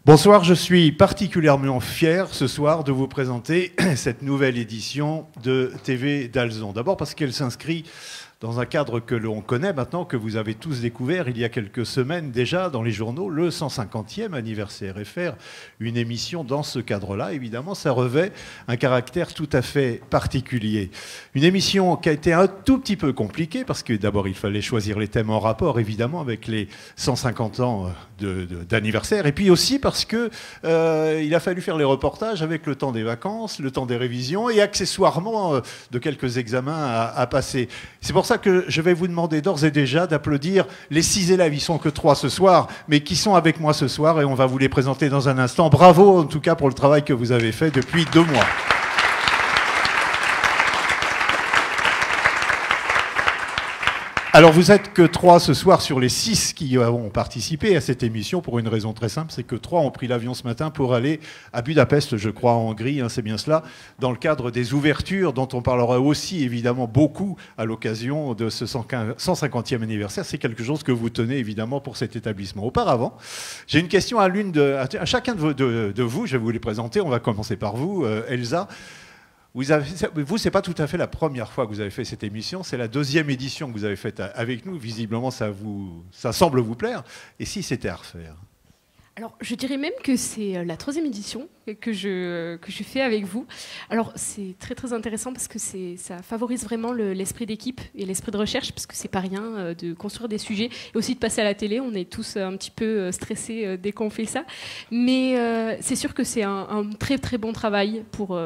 Bonsoir, je suis particulièrement fier ce soir de vous présenter cette nouvelle édition de TV d'Alzon. D'abord parce qu'elle s'inscrit dans un cadre que l'on connaît maintenant, que vous avez tous découvert il y a quelques semaines déjà dans les journaux, le 150e anniversaire. Et faire une émission dans ce cadre-là, évidemment, ça revêt un caractère tout à fait particulier. Une émission qui a été un tout petit peu compliquée, parce que d'abord il fallait choisir les thèmes en rapport, évidemment, avec les 150 ans d'anniversaire, et puis aussi parce que il a fallu faire les reportages avec le temps des vacances, le temps des révisions, et accessoirement de quelques examens à passer. C'est pour ça que je vais vous demander d'ores et déjà d'applaudir les 6 élèves, ils sont que 3 ce soir, mais qui sont avec moi ce soir, et on va vous les présenter dans un instant. Bravo en tout cas pour le travail que vous avez fait depuis 2 mois. Alors vous êtes que 3 ce soir sur les 6 qui ont participé à cette émission pour une raison très simple, c'est que 3 ont pris l'avion ce matin pour aller à Budapest, je crois, en Hongrie, hein, c'est bien cela, dans le cadre des ouvertures dont on parlera aussi évidemment beaucoup à l'occasion de ce 150e anniversaire. C'est quelque chose que vous tenez évidemment pour cet établissement. Auparavant, j'ai une question à chacun de vous, je vais vous les présenter, on va commencer par vous, Elsa. Vous, c'est pas tout à fait la première fois que vous avez fait cette émission, c'est la 2e édition que vous avez faite avec nous. Visiblement, ça semble vous plaire. Et si c'était à refaire? Alors, je dirais même que c'est la 3e édition que je fais avec vous. Alors, c'est très très intéressant parce que ça favorise vraiment l'esprit d'équipe et l'esprit de recherche, parce que c'est pas rien de construire des sujets et aussi de passer à la télé. On est tous un petit peu stressés dès qu'on fait ça, mais c'est sûr que c'est un très très bon travail pour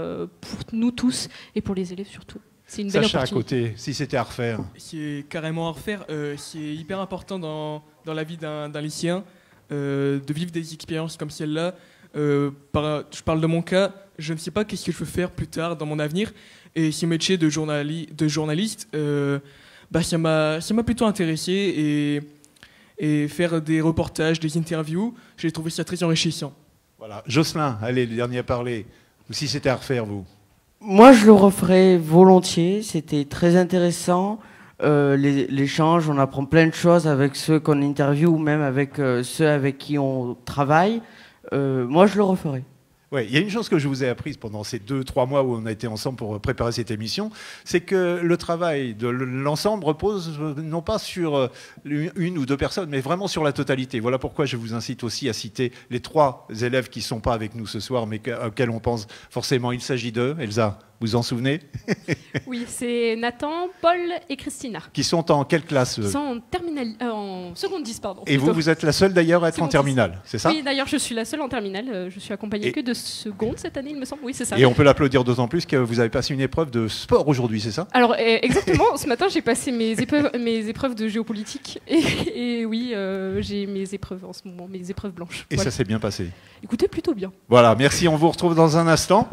nous tous et pour les élèves surtout. C'est une belle opportunité. À côté, si c'était à refaire? C'est carrément à refaire. C'est hyper important dans la vie d'un lycéen. De vivre des expériences comme celle-là. Je parle de mon cas, je ne sais pas qu'est-ce que je veux faire plus tard dans mon avenir. Et ce métier de journaliste, ça m'a plutôt intéressé. Et faire des reportages, des interviews, j'ai trouvé ça très enrichissant. Voilà. Jocelyn, allez, le dernier à parler. Si c'était à refaire, vous? Moi, je le referais volontiers. C'était très intéressant. L'échange, on apprend plein de choses avec ceux qu'on interviewe ou même avec ceux avec qui on travaille. Moi, je le referai. Oui, il y a une chose que je vous ai apprise pendant ces 2-3 mois où on a été ensemble pour préparer cette émission, c'est que le travail de l'ensemble repose non pas sur une ou 2 personnes, mais vraiment sur la totalité. Voilà pourquoi je vous incite aussi à citer les 3 élèves qui ne sont pas avec nous ce soir, mais auxquels on pense forcément. Il s'agit d'eux. Elsa, vous en souvenez? Oui, c'est Nathan, Paul et Christina. Qui sont en quelle classe? Ils sont en seconde 10, pardon. Et vous êtes la seule d'ailleurs à être en terminale, c'est ça? Oui, d'ailleurs, je suis la seule en terminale. Je suis accompagnée que de seconde cette année, il me semble. Oui, c'est ça. Et on peut l'applaudir d'autant plus que vous avez passé une épreuve de sport aujourd'hui, c'est ça? Alors, exactement. Ce matin, j'ai passé mes épreuves de géopolitique. Et oui, j'ai mes épreuves en ce moment, mes épreuves blanches. Et voilà. Ça s'est bien passé? Écoutez, plutôt bien. Voilà, merci. On vous retrouve dans un instant.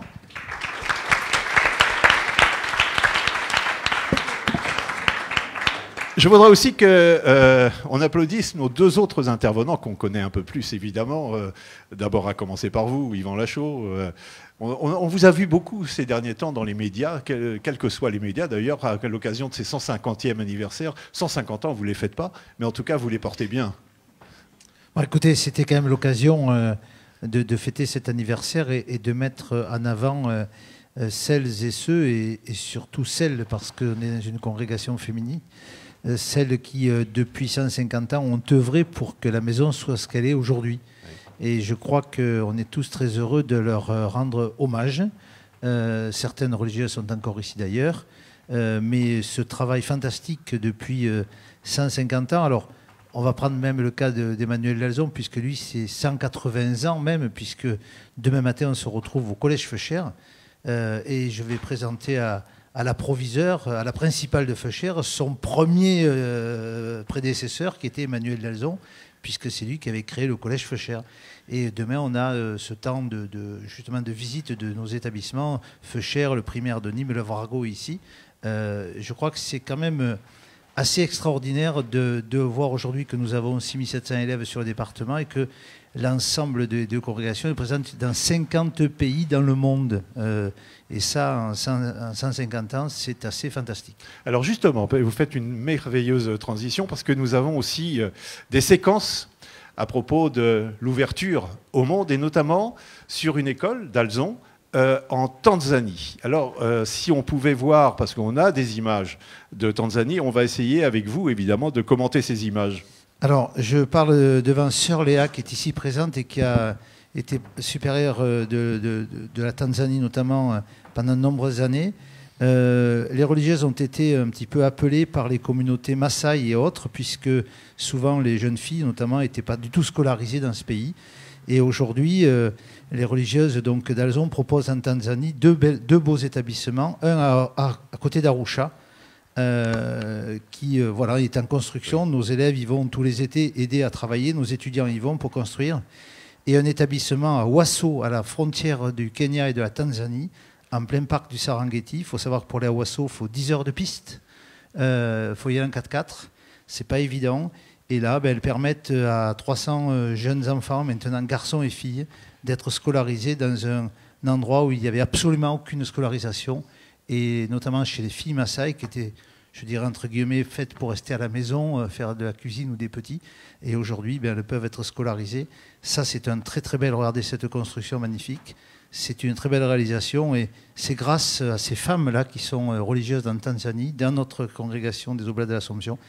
Je voudrais aussi qu'on applaudisse nos 2 autres intervenants qu'on connaît un peu plus, évidemment. D'abord, à commencer par vous, Yvan Lachaud. On vous a vu beaucoup ces derniers temps dans les médias, quels que soient les médias d'ailleurs, à l'occasion de ces 150e anniversaires. 150 ans, vous ne les faites pas, mais en tout cas, vous les portez bien. Bon, écoutez, c'était quand même l'occasion de fêter cet anniversaire et de mettre en avant celles et ceux, et surtout celles, parce qu'on est dans une congrégation féminine, celles qui, depuis 150 ans, ont œuvré pour que la maison soit ce qu'elle est aujourd'hui. Et je crois qu'on est tous très heureux de leur rendre hommage. Certaines religieuses sont encore ici d'ailleurs. Mais ce travail fantastique depuis 150 ans, alors on va prendre même le cas d'Emmanuel Lalzon, puisque lui c'est 180 ans même, puisque demain matin on se retrouve au Collège Feuchères. Et je vais présenter à la proviseure, à la principale de Feuchères, son premier prédécesseur qui était Emmanuel Lalzon, puisque c'est lui qui avait créé le Collège Feuchères. Et demain, on a ce temps justement de visite de nos établissements, Feuchères, le primaire de Nîmes, le Vrago ici. Je crois que c'est quand même assez extraordinaire de voir aujourd'hui que nous avons 6700 élèves sur le département et que l'ensemble des congrégations est présente dans 50 pays dans le monde. Et ça, en 150 ans, c'est assez fantastique. Alors justement, vous faites une merveilleuse transition parce que nous avons aussi des séquences à propos de l'ouverture au monde et notamment sur une école d'Alzon en Tanzanie. Alors, si on pouvait voir, parce qu'on a des images de Tanzanie, on va essayer avec vous, évidemment, de commenter ces images. Alors, je parle devant Sœur Léa, qui est ici présente et qui a été supérieure de la Tanzanie, notamment pendant de nombreuses années. Les religieuses ont été un petit peu appelées par les communautés Maasai et autres, puisque souvent les jeunes filles, notamment, n'étaient pas du tout scolarisées dans ce pays. Et aujourd'hui, les religieuses d'Alzon proposent en Tanzanie deux beaux établissements, un à côté d'Arusha, qui voilà, est en construction. Nos élèves y vont tous les étés aider à travailler, nos étudiants y vont pour construire. Et un établissement à Wasso, à la frontière du Kenya et de la Tanzanie, en plein parc du Serengeti. Il faut savoir que pour aller à Wasso, il faut 10 heures de piste. Il faut y aller en 4x4. Ce n'est pas évident. Et là, elles permettent à 300 jeunes enfants, maintenant garçons et filles, d'être scolarisés dans un endroit où il n'y avait absolument aucune scolarisation. Et notamment chez les filles Maasai, qui étaient, je dirais, entre guillemets, faites pour rester à la maison, faire de la cuisine ou des petits. Et aujourd'hui, elles peuvent être scolarisées. Ça, c'est un très très bel. Regardez cette construction magnifique. C'est une très belle réalisation et c'est grâce à ces femmes-là qui sont religieuses en Tanzanie, dans notre congrégation des Oblates de l'Assomption.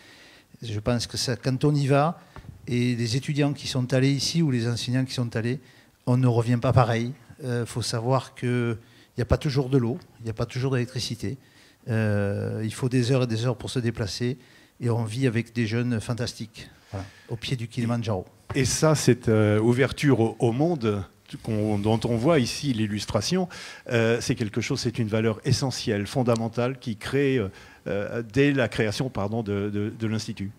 Je pense que ça, quand on y va, et les étudiants qui sont allés ici ou les enseignants qui sont allés, on ne revient pas pareil. Faut savoir qu'il n'y a pas toujours de l'eau, il n'y a pas toujours d'électricité. Il faut des heures et des heures pour se déplacer et on vit avec des jeunes fantastiques, voilà, au pied du Kilimandjaro. Et ça, cette ouverture au monde dont on voit ici l'illustration, c'est quelque chose, c'est une valeur essentielle, fondamentale, qui crée dès la création de l'Institut.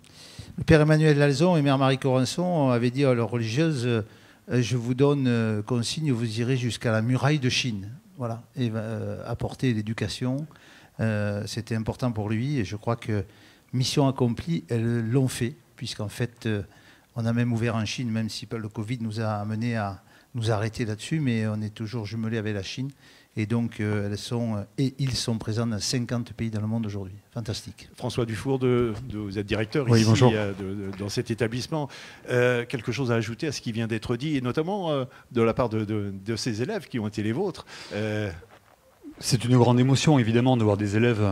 Le père Emmanuel Lalzon et mère Marie Corançon avaient dit à leurs religieuses, je vous donne consigne, vous irez jusqu'à la muraille de Chine. Voilà, et apporter l'éducation, c'était important pour lui, et je crois que mission accomplie, elles l'ont fait, puisqu'en fait, on a même ouvert en Chine, même si le Covid nous a amené à nous arrêter là-dessus, mais on est toujours jumelés avec la Chine. Et donc, ils sont présents dans 50 pays dans le monde aujourd'hui. Fantastique. François Dufour, vous êtes directeur oui, ici dans cet établissement. Quelque chose à ajouter à ce qui vient d'être dit, et notamment de la part de ces élèves qui ont été les vôtres. C'est une grande émotion, évidemment, de voir des élèves...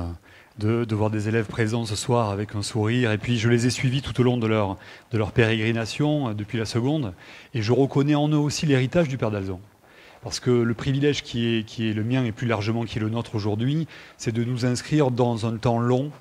De voir des élèves présents ce soir avec un sourire. Et puis je les ai suivis tout au long de leur pérégrination depuis la seconde. Et je reconnais en eux aussi l'héritage du Père d'Alzon. Parce que le privilège qui est le mien et plus largement qui est le nôtre aujourd'hui, c'est de nous inscrire dans un temps long,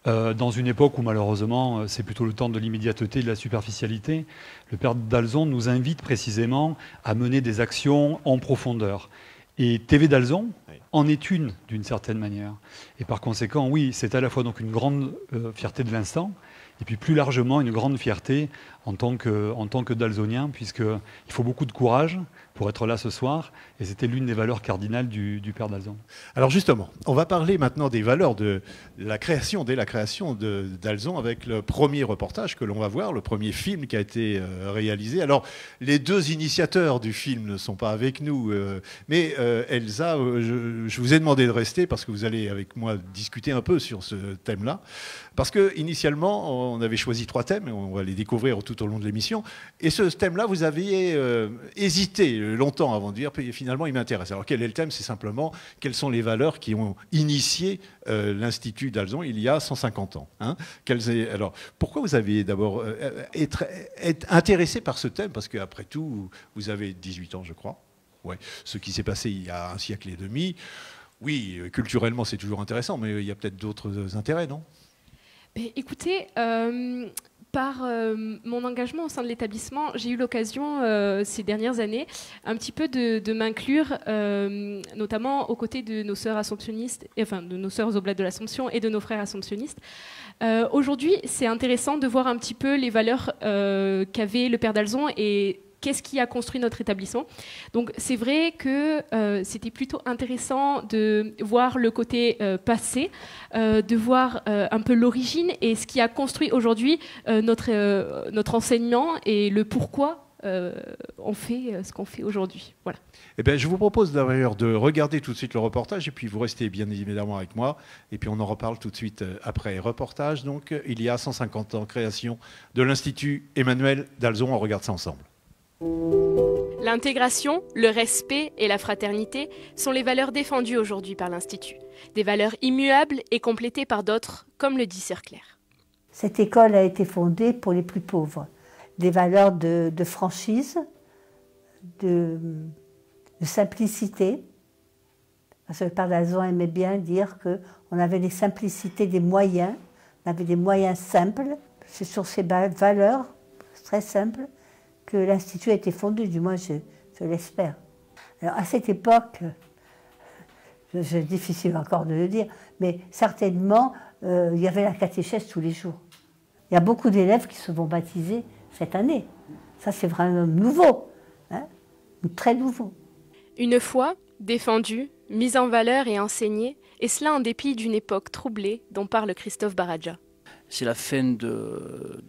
dans une époque où malheureusement c'est plutôt le temps de l'immédiateté et de la superficialité. Le Père d'Alzon nous invite précisément à mener des actions en profondeur. Et TV d'Alzon en est une, d'une certaine manière. Et par conséquent, oui, c'est à la fois donc une grande fierté de l'instant, et puis plus largement une grande fierté en tant que dalzonien, puisqu'il faut beaucoup de courage pour être là ce soir, et c'était l'une des valeurs cardinales du Père d'Alzon. Alors justement, on va parler maintenant des valeurs de la création, dès la création d'Alzon, avec le premier reportage que l'on va voir, le premier film qui a été réalisé. Alors, les deux initiateurs du film ne sont pas avec nous, mais Elsa, je vous ai demandé de rester parce que vous allez avec moi discuter un peu sur ce thème-là. Parce que initialement, on avait choisi 3 thèmes, et on va les découvrir tout au long de l'émission. Et ce thème-là, vous aviez hésité longtemps avant de dire, finalement, il m'intéresse. Alors, quel est le thème? C'est simplement quelles sont les valeurs qui ont initié l'Institut d'Alzon il y a 150 ans. Hein. Alors, pourquoi vous avez d'abord été intéressé par ce thème? Parce qu'après tout, vous avez 18 ans, je crois. Ouais. Ce qui s'est passé il y a un siècle et demi. Oui, culturellement, c'est toujours intéressant, mais il y a peut-être d'autres intérêts, non? Écoutez, par mon engagement au sein de l'établissement, j'ai eu l'occasion ces dernières années un petit peu de m'inclure, notamment aux côtés de nos sœurs assomptionnistes, enfin de nos sœurs oblates de l'Assomption et de nos frères assomptionnistes. Aujourd'hui, c'est intéressant de voir un petit peu les valeurs qu'avait le Père d'Alzon et qu'est-ce qui a construit notre établissement. Donc c'est vrai que c'était plutôt intéressant de voir le côté passé, de voir un peu l'origine et ce qui a construit aujourd'hui notre enseignement et le pourquoi on fait ce qu'on fait aujourd'hui. Voilà. Eh bien, je vous propose d'ailleurs de regarder tout de suite le reportage et puis vous restez bien évidemment avec moi et puis on en reparle tout de suite après. Reportage, donc, il y a 150 ans, création de l'Institut Emmanuel d'Alzon. On regarde ça ensemble. L'intégration, le respect et la fraternité sont les valeurs défendues aujourd'hui par l'Institut. Des valeurs immuables et complétées par d'autres, comme le dit Sœur Claire. Cette école a été fondée pour les plus pauvres. Des valeurs de franchise, de simplicité. Parce que le père d'Alzon aimait bien dire qu'on avait les simplicités des moyens, on avait des moyens simples. C'est sur ces valeurs très simples que l'Institut a été fondé, du moins je l'espère. Alors à cette époque, c'est difficile encore de le dire, mais certainement il y avait la catéchèse tous les jours. Il y a beaucoup d'élèves qui se vont baptiser cette année. Ça c'est vraiment nouveau, hein, très nouveau. Une foi défendue, mise en valeur et enseignée, et cela en dépit d'une époque troublée dont parle Christophe Baradja. C'est la fin de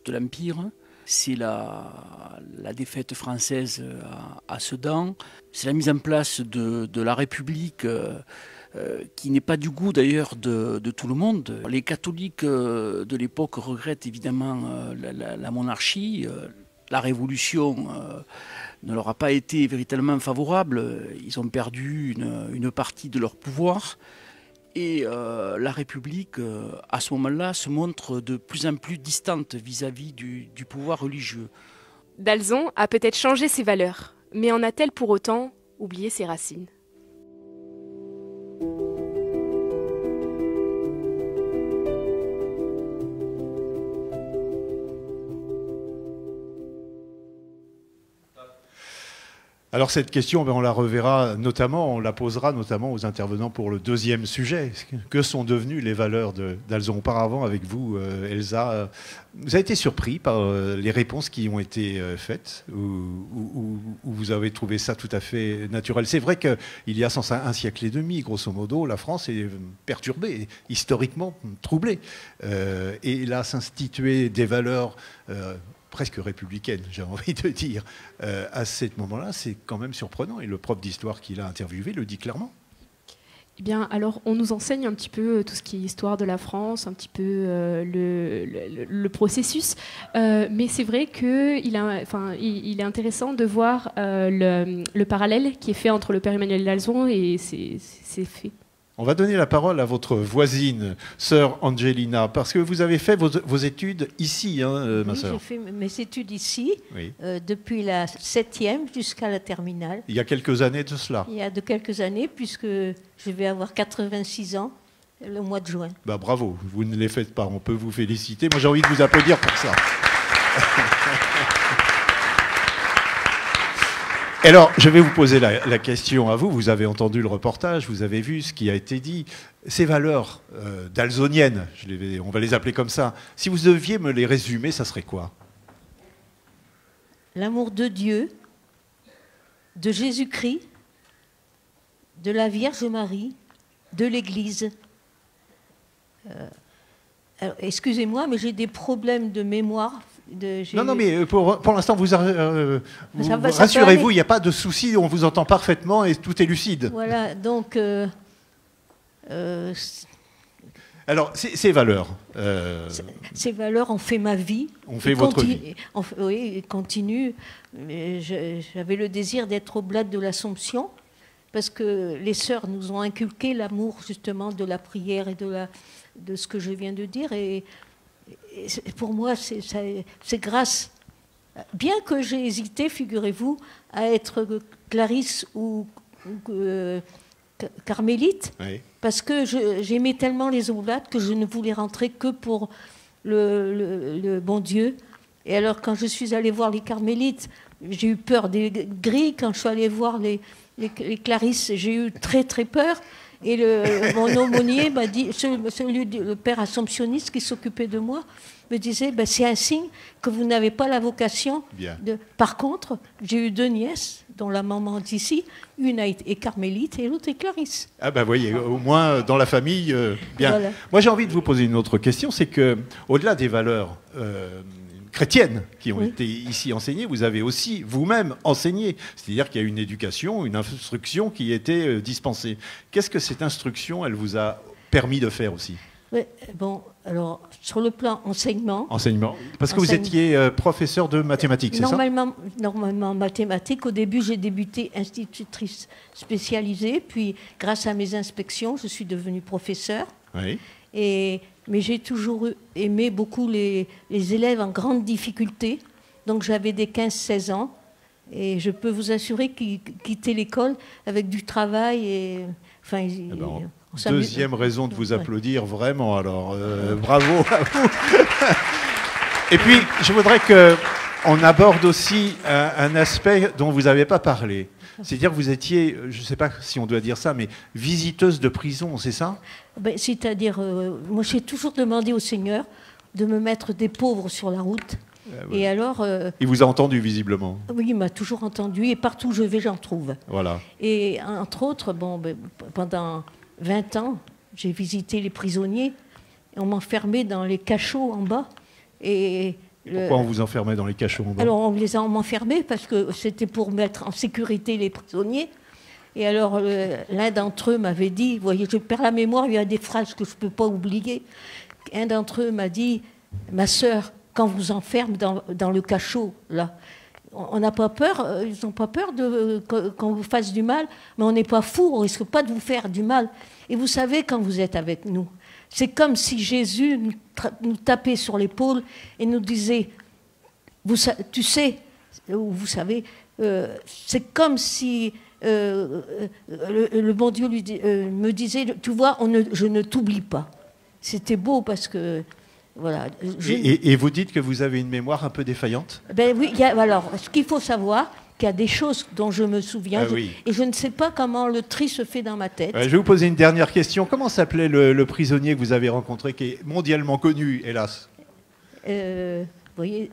l'Empire. C'est la défaite française à Sedan, c'est la mise en place de la République qui n'est pas du goût d'ailleurs de tout le monde. Les catholiques de l'époque regrettent évidemment la monarchie, la Révolution ne leur a pas été véritablement favorable, ils ont perdu une partie de leur pouvoir. Et la République, à ce moment-là, se montre de plus en plus distante vis-à-vis du pouvoir religieux. D'Alzon a peut-être changé ses valeurs, mais en a-t-elle pour autant oublié ses racines ? Alors cette question, on la reverra notamment, on la posera notamment aux intervenants pour le deuxième sujet. Que sont devenues les valeurs d'Alzon ? Auparavant, avec vous, Elsa, vous avez été surpris par les réponses qui ont été faites ou vous avez trouvé ça tout à fait naturel ? C'est vrai qu'il y a un siècle et demi, grosso modo, la France est perturbée, historiquement troublée. Et là, s'instituer des valeurs presque républicaine, j'ai envie de dire, à ce moment-là, c'est quand même surprenant. Et le prof d'histoire qui l'a interviewé le dit clairement. Eh bien, alors, on nous enseigne un petit peu tout ce qui est histoire de la France, un petit peu le processus. Mais c'est vrai qu'il est intéressant de voir le parallèle qui est fait entre le père Emmanuel d'Alzon et ses faits. On va donner la parole à votre voisine, sœur Angelina, parce que vous avez fait vos études ici, ma sœur. Oui, j'ai fait mes études ici, oui. Depuis la 7e jusqu'à la terminale. Il y a quelques années de cela. Il y a de quelques années, puisque je vais avoir 86 ans le mois de juin. Bah, bravo, vous ne les faites pas, on peut vous féliciter. Moi, j'ai envie de vous applaudir pour ça. Alors, je vais vous poser la question à vous. Vous avez entendu le reportage, vous avez vu ce qui a été dit. Ces valeurs dalzoniennes, on va les appeler comme ça, si vous deviez me les résumer, ça serait quoi ? L'amour de Dieu, de Jésus-Christ, de la Vierge Marie, de l'Église. Alors, excusez-moi, mais j'ai des problèmes de mémoire. Non, mais pour l'instant, rassurez-vous, il n'y a pas de souci, on vous entend parfaitement et tout est lucide. Voilà, donc... Alors, ces valeurs... Ces valeurs ont fait ma vie. On fait votre vie. Oui, continue. J'avais le désir d'être au Bled de l'Assomption, parce que les sœurs nous ont inculqué l'amour, justement, de la prière et de ce que je viens de dire. Et pour moi, c'est grâce, bien que j'ai hésité, figurez-vous, à être Clarisse ou carmélite, oui. Parce que j'aimais tellement les oblates que je ne voulais rentrer que pour le bon Dieu. Et alors, quand je suis allée voir les carmélites, j'ai eu peur des grilles. Quand je suis allée voir les clarisses, j'ai eu très très peur. Et mon aumônier m'a dit, le père assomptionniste qui s'occupait de moi, me disait, c'est un signe que vous n'avez pas la vocation. Par contre, j'ai eu 2 nièces, dont la maman d'ici, une est carmélite et l'autre est clarisse. Ah ben voyez, au moins dans la famille, bien. Voilà. Moi j'ai envie de vous poser une autre question, c'est que au-delà des valeurs chrétiennes qui ont été ici enseignées, vous avez aussi vous-même enseigné. C'est-à-dire qu'il y a une éducation, une instruction qui était dispensée. Qu'est-ce que cette instruction, elle vous a permis de faire aussi? Oui, bon, alors, sur le plan enseignement... Enseignement. Parce que vous étiez professeur de mathématiques, c'est ça? Normalement mathématiques. Au début, j'ai débuté institutrice spécialisée, puis grâce à mes inspections, je suis devenue professeure. Oui. Mais j'ai toujours aimé beaucoup les élèves en grande difficulté. Donc j'avais des 15-16 ans. Et je peux vous assurer qu'ils quittaient l'école avec du travail. Et, enfin, deuxième raison de vous applaudir, vraiment. Alors, bravo à vous. Et puis, je voudrais qu'on aborde aussi un aspect dont vous n'avez pas parlé. C'est-à-dire que vous étiez, je ne sais pas si on doit dire ça, mais visiteuse de prison, c'est ça? C'est-à-dire, moi j'ai toujours demandé au Seigneur de me mettre des pauvres sur la route. Ouais. Et alors... il vous a entendu, visiblement. Oui, il m'a toujours entendu, et partout où je vais, j'en trouve. Voilà. Et entre autres, pendant 20 ans, j'ai visité les prisonniers, et on m'enfermait dans les cachots en bas. Pourquoi on vous enfermait dans les cachots en bas? Alors, on m'enfermait parce que c'était pour mettre en sécurité les prisonniers. Et alors, l'un d'entre eux m'avait dit, vous voyez, je perds la mémoire, il y a des phrases que je ne peux pas oublier. Un d'entre eux m'a dit, ma sœur, quand vous enferme dans le cachot, là, on n'a pas peur, ils n'ont pas peur qu'on vous fasse du mal, mais on n'est pas fous, on ne risque pas de vous faire du mal. Et vous savez, quand vous êtes avec nous, c'est comme si Jésus nous tapait sur l'épaule et nous disait, tu sais, ou vous savez, c'est comme si le bon Dieu me disait, tu vois, je ne t'oublie pas. C'était beau parce que, voilà. Et vous dites que vous avez une mémoire un peu défaillante? Ben oui, alors, ce qu'il faut savoir, qu'il y a des choses dont je me souviens, et je ne sais pas comment le tri se fait dans ma tête. Je vais vous poser une dernière question. Comment s'appelait le prisonnier que vous avez rencontré, qui est mondialement connu, hélas? Vous voyez,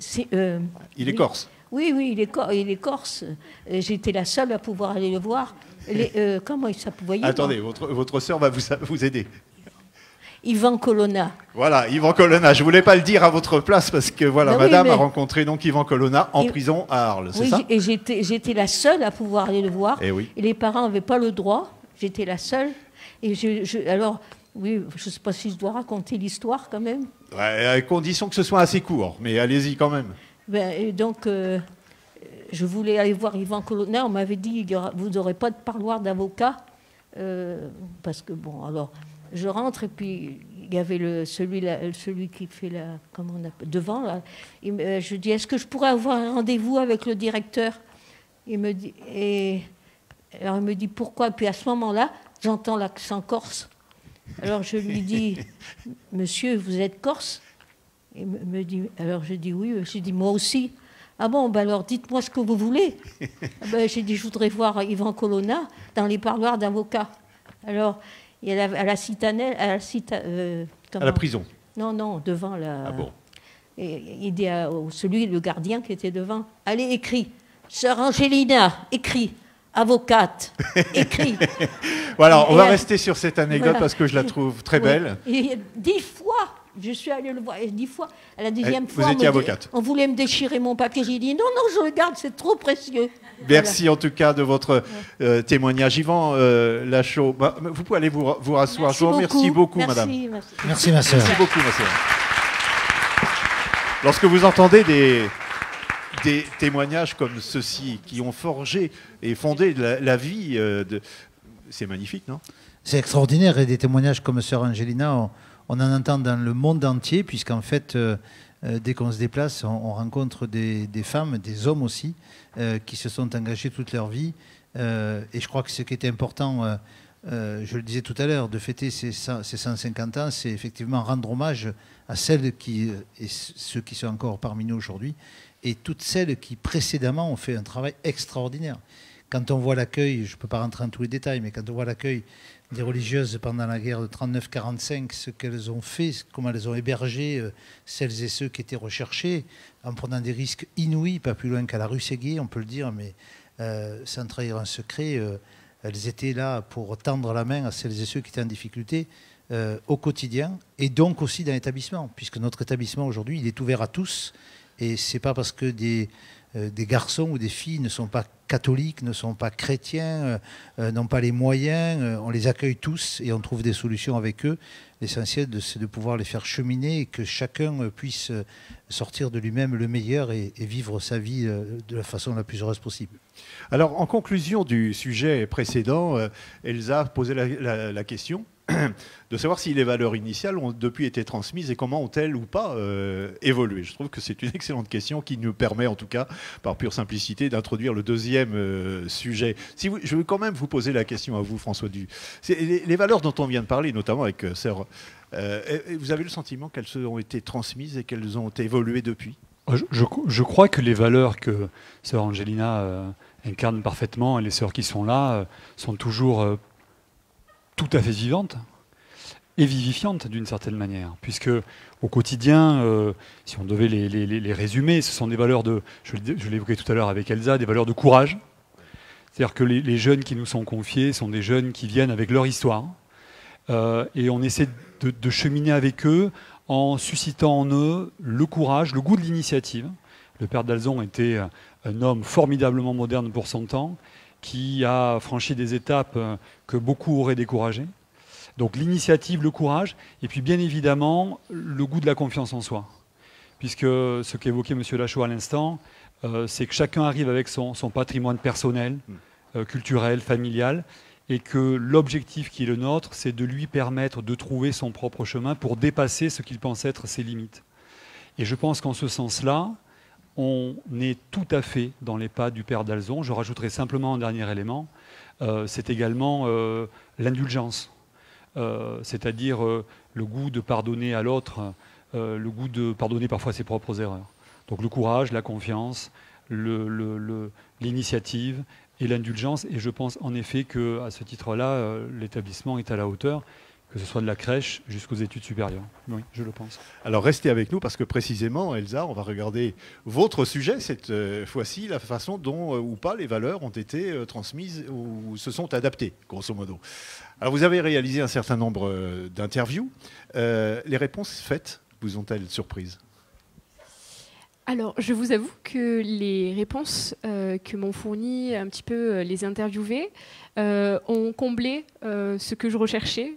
il est corse. Oui, il est corse. J'étais la seule à pouvoir aller le voir. Comment il s'appelait? Attendez, votre sœur va vous aider. Yvan Colonna. Voilà, Yvan Colonna. Je ne voulais pas le dire à votre place parce que voilà, madame a rencontré donc Yvan Colonna en prison à Arles, c'est ça? Et j'étais la seule à pouvoir aller le voir. Et les parents n'avaient pas le droit. J'étais la seule. Et alors, oui, je ne sais pas si je dois raconter l'histoire quand même. Ouais, à condition que ce soit assez court, mais allez-y quand même. Et donc, je voulais aller voir Yvan Colonna. On m'avait dit, vous n'aurez pas de parloir d'avocat. Parce que, bon, alors... Je rentre et puis il y avait celui qui fait comment on appelle, devant là. Je dis, est-ce que je pourrais avoir un rendez-vous avec le directeur? Il me dit, alors il me dit pourquoi? Puis à ce moment-là, j'entends l'accent corse. Alors je lui dis, monsieur, vous êtes corse? Il me dit, alors je dis oui. Je dis moi aussi. Ah bon, alors dites-moi ce que vous voulez. J'ai dit, je voudrais voir Yvan Colonna dans les parloirs d'avocats. Alors il y a à la citadelle, à la prison. Non, devant la. Ah bon. Et il dit à le gardien qui était devant, allez, écris. Sœur Angelina, écris. Avocate, écris. Voilà, on va rester sur cette anecdote parce que je la trouve très belle. Et 10 fois, je suis allée le voir, 10 fois. À la 10e fois, vous étiez avocate. On voulait me déchirer mon papier. J'ai dit non, je le garde, c'est trop précieux. Merci en tout cas de votre témoignage. Yvan Lachaud, vous pouvez aller vous rasseoir. Je vous remercie beaucoup, madame. Merci, ma sœur. Merci beaucoup, ma sœur. Lorsque vous entendez des témoignages comme ceux-ci qui ont forgé et fondé la vie, c'est magnifique, non? C'est extraordinaire, et des témoignages comme sœur Angelina, on en entend dans le monde entier, puisqu'en fait, dès qu'on se déplace, on rencontre des femmes, des hommes aussi, qui se sont engagés toute leur vie. Et je crois que ce qui était important, je le disais tout à l'heure, de fêter ces 150 ans, c'est effectivement rendre hommage à celles et ceux qui sont encore parmi nous aujourd'hui, et toutes celles qui précédemment ont fait un travail extraordinaire. Quand on voit l'accueil, je ne peux pas rentrer dans tous les détails, mais quand on voit l'accueil des religieuses pendant la guerre de 39-45, ce qu'elles ont fait, comment elles ont hébergé celles et ceux qui étaient recherchés, en prenant des risques inouïs, pas plus loin qu'à la rue Séguier, on peut le dire, mais sans trahir un secret, elles étaient là pour tendre la main à celles et ceux qui étaient en difficulté au quotidien, et donc aussi dans l'établissement, puisque notre établissement aujourd'hui, il est ouvert à tous, Et c'est pas parce que des garçons ou des filles ne sont pas catholiques, ne sont pas chrétiens, n'ont pas les moyens, on les accueille tous et on trouve des solutions avec eux. L'essentiel, c'est de pouvoir les faire cheminer et que chacun puisse sortir de lui-même le meilleur et vivre sa vie de la façon la plus heureuse possible. Alors, en conclusion du sujet précédent, Elsa posait la question de savoir si les valeurs initiales ont depuis été transmises et comment ont-elles ou pas évolué. Je trouve que c'est une excellente question qui nous permet, en tout cas, par pure simplicité, d'introduire le deuxième sujet. Je veux quand même vous poser la question à vous, François Du. Les valeurs dont on vient de parler, notamment avec Sœur, vous avez le sentiment qu'elles ont été transmises et qu'elles ont évolué depuis ? Je crois que les valeurs que Sœur Angelina incarne parfaitement et les sœurs qui sont là sont toujours tout à fait vivantes et vivifiantes d'une certaine manière, puisque au quotidien, si on devait les résumer, ce sont des valeurs je l'évoquais tout à l'heure avec Elsa, des valeurs de courage. C'est-à-dire que les jeunes qui nous sont confiés sont des jeunes qui viennent avec leur histoire et on essaie de cheminer avec eux en suscitant en eux le courage, le goût de l'initiative. Le père d'Alzon était un homme formidablement moderne pour son temps, qui a franchi des étapes que beaucoup auraient découragées. Donc l'initiative, le courage, et puis bien évidemment le goût de la confiance en soi. Puisque ce qu'évoquait M. Lachaud à l'instant, c'est que chacun arrive avec son patrimoine personnel, culturel, familial, et que l'objectif qui est le nôtre, c'est de lui permettre de trouver son propre chemin pour dépasser ce qu'il pense être ses limites. Et je pense qu'en ce sens-là, on est tout à fait dans les pas du père d'Alzon. Je rajouterai simplement un dernier élément, c'est également l'indulgence, c'est-à-dire le goût de pardonner à l'autre, le goût de pardonner parfois ses propres erreurs. Donc le courage, la confiance, l'initiative et l'indulgence. Et je pense en effet qu'à ce titre-là, l'établissement est à la hauteur, que ce soit de la crèche jusqu'aux études supérieures. Oui, je le pense. Alors restez avec nous parce que précisément, Elsa, on va regarder votre sujet cette fois-ci, la façon dont ou pas les valeurs ont été transmises ou se sont adaptées, grosso modo. Alors vous avez réalisé un certain nombre d'interviews. Les réponses faites vous ont-elles surprise ? Alors, je vous avoue que les réponses que m'ont fournies un petit peu les interviewés ont comblé ce que je recherchais.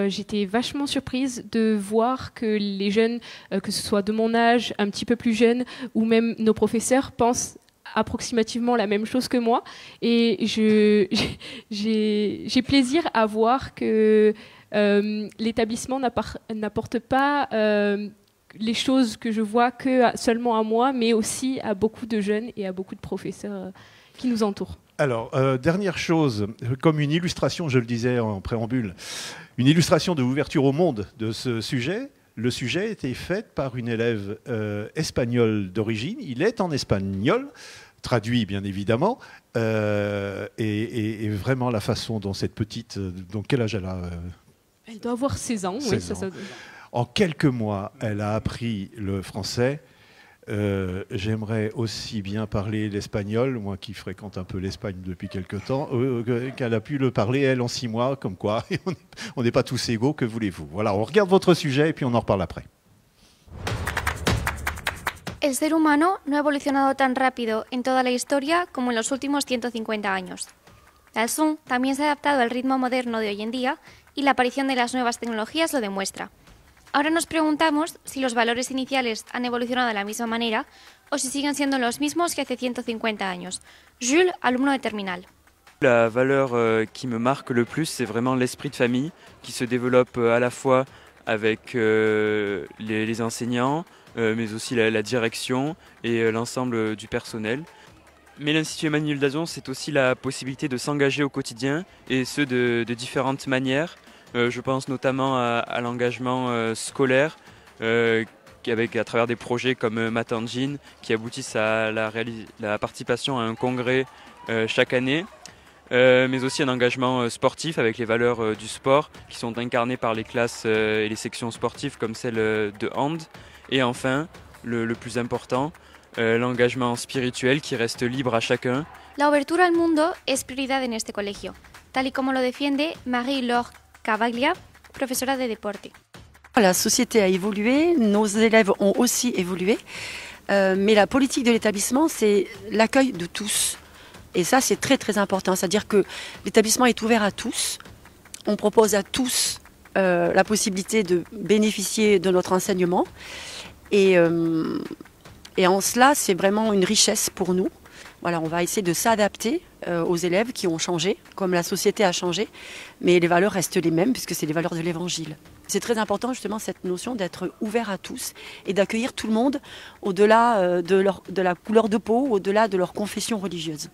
J'étais vachement surprise de voir que les jeunes, que ce soit de mon âge, un petit peu plus jeunes, ou même nos professeurs, pensent approximativement la même chose que moi. Et j'ai plaisir à voir que l'établissement n'apporte pas les choses que je vois que seulement à moi, mais aussi à beaucoup de jeunes et à beaucoup de professeurs qui nous entourent. Alors, dernière chose, comme une illustration, je le disais en préambule, une illustration de l'ouverture au monde de ce sujet. Le sujet était fait par une élève espagnole d'origine. Il est en espagnol, traduit bien évidemment, et vraiment la façon dont cette petite... Donc quel âge elle a Elle doit avoir 16 ans. 16 oui, ans. En quelques mois, elle a appris le français. J'aimerais aussi bien parler l'espagnol, moi qui fréquente un peu l'Espagne depuis quelque temps, qu'elle a pu le parler, elle, en 6 mois, comme quoi on n'est pas tous égaux, que voulez-vous. Voilà, on regarde votre sujet et puis on en reparle après. El ser humano no ha evolucionado tan rápido en toda la historia como en los últimos 150 años. Dalzon también se ha adaptado al ritmo moderno de hoy en día y la aparición de las nuevas tecnologías lo demuestra. Ahora nos preguntamos si los valores iniciales han evolucionado de la misma manera o si siguen siendo los mismos que hace 150 años. Jules, alumno de terminal. La valeur qui me marque le plus, c'est vraiment l'esprit de famille qui se développe à la fois avec les enseignants, mais aussi la direction et l'ensemble du personnel. Mais l'Institut Emmanuel Dalzon, c'est aussi la possibilité de s'engager au quotidien, et ce de différentes manières. Je pense notamment à l'engagement scolaire, à travers des projets comme Matangine, qui aboutissent à la participation à un congrès chaque année, mais aussi un engagement sportif avec les valeurs du sport qui sont incarnées par les classes et les sections sportives comme celle de hand. Et enfin, le plus important, l'engagement spirituel qui reste libre à chacun. La obertura al mundo es prioridad en este colegio, tal y como lo defiende Marie-Laure Cavaglia, professora de deporte. La société a évolué, nos élèves ont aussi évolué. Mais la politique de l'établissement, c'est l'accueil de tous. Et ça, c'est très très important. C'est-à-dire que l'établissement est ouvert à tous. On propose à tous la possibilité de bénéficier de notre enseignement. Et en cela, c'est vraiment une richesse pour nous. Voilà, on va essayer de s'adapter aux élèves qui ont changé, comme la société a changé, mais les valeurs restent les mêmes puisque c'est les valeurs de l'Évangile. C'est très important justement cette notion d'être ouvert à tous et d'accueillir tout le monde au-delà de la couleur de peau, au-delà de leur confession religieuse.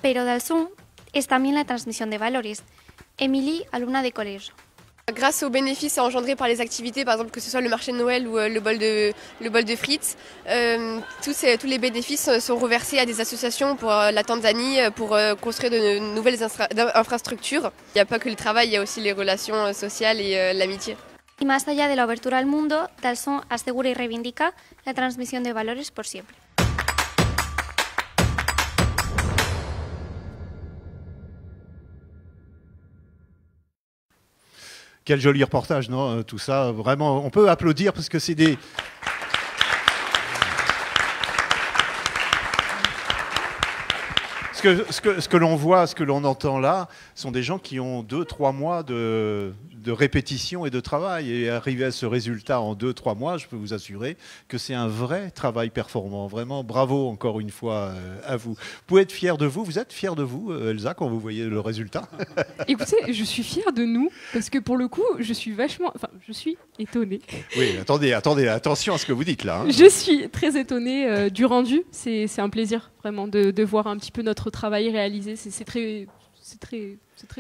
Pero Dalzón es también la transmisión de valores. Émilie, alumna de colegio. Grâce aux bénéfices engendrés par les activités, par exemple que ce soit le marché de Noël ou le bol de frites, tous les bénéfices sont reversés à des associations pour la Tanzanie, pour construire de nouvelles infrastructures. Il n'y a pas que le travail, il y a aussi les relations sociales et l'amitié. Y más allá de la abertura al mundo, Dalzón asegura y reivindica la transmisión de valores por siempre. Quel joli reportage, non? Tout ça, vraiment, on peut applaudir parce que c'est des... Ce que l'on voit, ce que l'on entend là, sont des gens qui ont 2-3 mois de répétition et de travail. Et arriver à ce résultat en 2-3 mois, je peux vous assurer que c'est un vrai travail performant. Vraiment, bravo encore une fois à vous. Vous pouvez être fiers de vous. Vous êtes fiers de vous, Elsa, quand vous voyez le résultat? Écoutez, je suis fière de nous, parce que pour le coup, je suis étonnée. Oui, attendez, attention à ce que vous dites là. Hein. Je suis très étonnée du rendu. C'est un plaisir, vraiment, de voir un petit peu notre travail réalisé. C'est très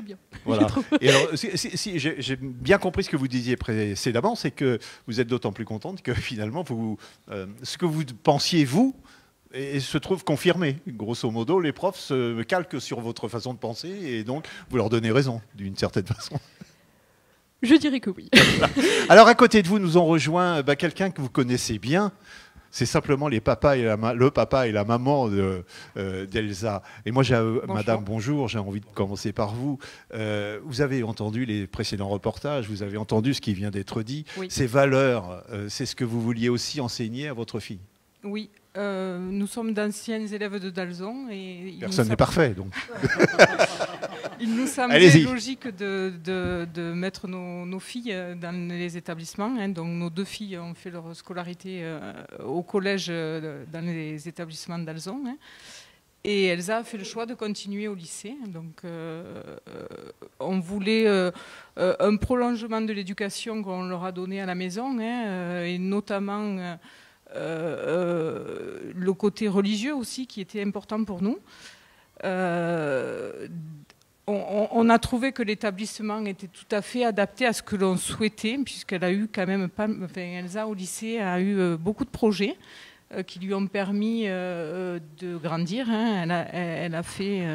bien. Voilà. Et alors, si j'ai bien compris ce que vous disiez précédemment, c'est que vous êtes d'autant plus contente que finalement, ce que vous pensiez, vous, et se trouve confirmé. Grosso modo, les profs se calquent sur votre façon de penser et donc vous leur donnez raison, d'une certaine façon. Je dirais que oui. Alors, à côté de vous, nous ont rejoint quelqu'un que vous connaissez bien. C'est simplement le papa et la maman d'Elsa. Et moi, Madame, bonjour, j'ai envie de commencer par vous. Vous avez entendu les précédents reportages, vous avez entendu ce qui vient d'être dit. Oui. Ces valeurs, c'est ce que vous vouliez aussi enseigner à votre fille? Oui, nous sommes d'anciens élèves de Dalzón. Personne n'est parfait, donc. Il nous semblait logique de mettre nos filles dans les établissements. Hein. Donc nos 2 filles ont fait leur scolarité au collège dans les établissements de Dalzón. Hein. Et Elsa a fait le choix de continuer au lycée. Donc on voulait un prolongement de l'éducation qu'on leur a donnée à la maison, hein, et notamment le côté religieux aussi qui était important pour nous. On a trouvé que l'établissement était tout à fait adapté à ce que l'on souhaitait, puisqu'elle a eu quand même Elsa au lycée a eu beaucoup de projets qui lui ont permis de grandir. Hein. Elle a fait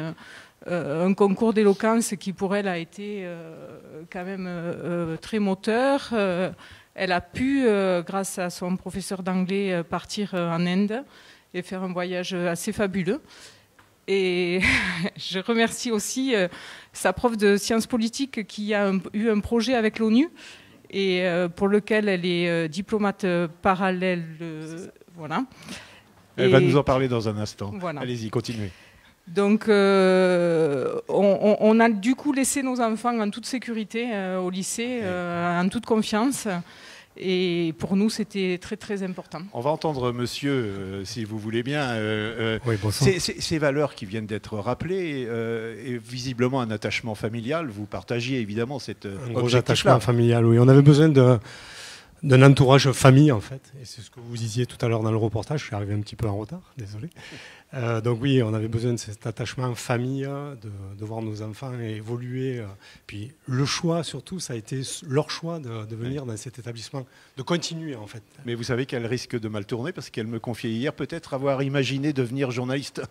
un concours d'éloquence qui pour elle a été quand même très moteur. Elle a pu, grâce à son professeur d'anglais, partir en Inde et faire un voyage assez fabuleux. Et je remercie aussi sa prof de sciences politiques qui a eu un projet avec l'ONU et pour lequel elle est diplomate parallèle. Voilà. Elle va nous en parler dans un instant. Voilà. Allez-y, continuez. Donc on a du coup laissé nos enfants en toute sécurité au lycée, en toute confiance. Et pour nous, c'était très très important. On va entendre monsieur, si vous voulez bien. Oui, bonsoir. Ces valeurs qui viennent d'être rappelées, et visiblement un attachement familial, vous partagiez évidemment cet un gros attachement familial, oui. On avait besoin d'un entourage famille, en fait. Et c'est ce que vous disiez tout à l'heure dans le reportage. Je suis arrivé un petit peu en retard, désolé. Donc oui, on avait besoin de cet attachement famille, de voir nos enfants évoluer. Puis le choix, surtout, ça a été leur choix de venir dans cet établissement, de continuer en fait. Mais vous savez qu'elle risque de mal tourner parce qu'elle me confiait hier peut-être avoir imaginé devenir journaliste.